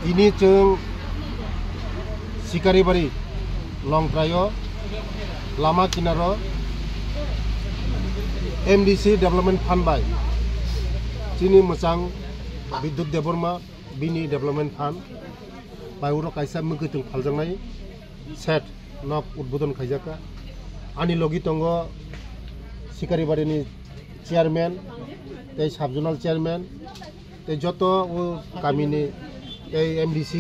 ini जों Sikaribari Longtrayo Lama Kinaro MDC Development Fund by Chini Musang Bidut Deborma Bini Development Fund by Uro Kaisa Mugutung Paljangai set nok udbodon khaijaka ani logi tongo Sikaribari ni chairman tei subjonal chairman tei joto o kamini tei MDC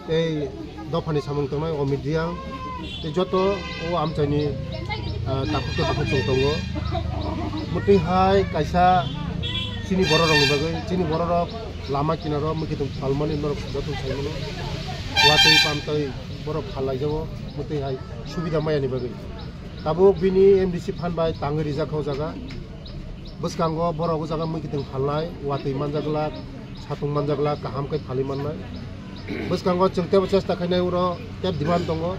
tei dofani samung tongnai o media tei joto o amchani takukto takuk tongo muti hai kaisa chini bororok ni bagai chini bororok lama kinaro mukitung palmani norok joto saimono watei pamtoi borok phalai jago muti hai subida maya ni bagai tabo bini MDC fan bai tangri jakho jaga boskango borok jaga mukitung phalnai watei manjagla satung manjagla kaham kai phali mannai boskango chengte chesta khainai uro tep diman tongo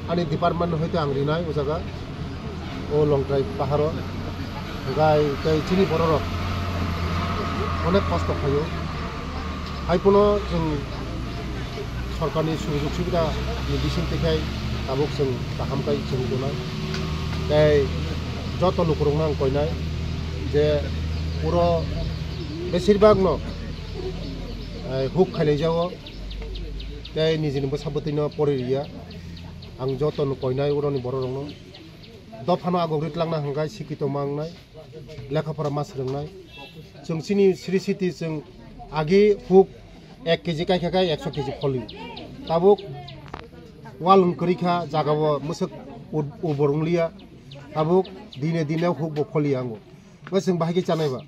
ani department hoite angrinai o jaga o longtrai paharo gai tei chini bororok অনেক কষ্ট খায় হাইপনো जों सरकारनि सुजुग सुबिदा बिसिम तेखाय Tabuk जों गाहामखाय जों दोनाय ताय যত नखरंना कयनाय जे पुरो बेसिरभाग न हुक खायनाय जाओ ताय निजिनबो साबोतैनो परिरिया आं যত कयनाय उरनि बररंनो दफानो आगरितलांना हांगाय सिकित मांनाय लेखाफोरा मास रोंनाय जों सिनि श्री सिटी जों आगे हुक 1 केजि कायखाय 100 केजि फलि ताबुक वालुन करिखा जागाव मुसक उबरंलिया ताबुक दिने दिने हुक बफलि आंगो जों बाहागि जानायबा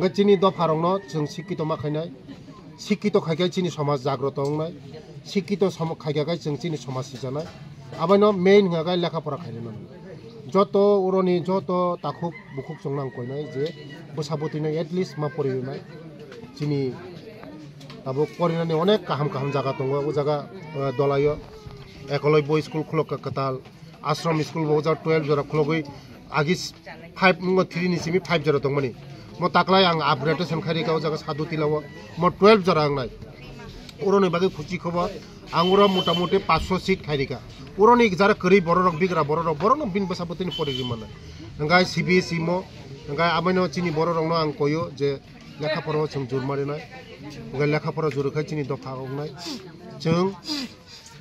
गा चिनि दफारंनो जों सिकित माखायनाय सिकित खायखाय चिनि समाज जाग्रत अंनाय सिकित सम खायखाय जों चिनि समाज सिजानाय आबायनो मेइन हागाय लेखाफोरा खायनो যত উরনি যত তাখুক বুকুক সংনাং কইনাই যে বসাবতিনে এটলিস্ট মা পরিনাই চিনি তাবো পরিনানি অনেক কাহাম কাহাম জায়গা দङ ও জায়গা দলাयो একলয় বয় স্কুল খলক কাতাল আশ্রম স্কুল বজার 12 জরা খলগই আগি 5 মঙ্গ 3 नि सिमि 5 जरा दंमनि म ताकलाय आं आपग्रेडेशन खारि गाव जागा सादु तिलाव म 12 जरा आंनाय उरनि बागै खुचि खबर आंगुरा मोटामोटी 500 सीट खारिका उरनि जारा करि बररक बिग्रा बररक बिन बसाबतिनि परिरि माने नगाय CBSE मो नगाय आबायनो चिनि बररकनो आं कयो जे लेखाफोराव जों जुरमारिनाय नगाय लेखाफोराव जुरखाय चिनि दफा अंनाय जों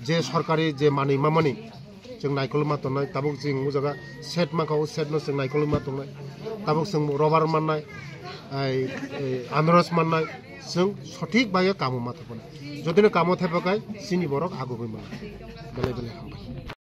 जे सरकारि जे मानै मामानि जों नायखलमा तनाय ताबुक जों उ जागा सेट माखाव सेट न जों नायखलमा तनाय ताबुक जों रबार माननाय आनारस माननाय जों सठिक बाय कामो माथबन जदिनो कामो थाबकाय सिनि बरक आगो गयमा बेले बेले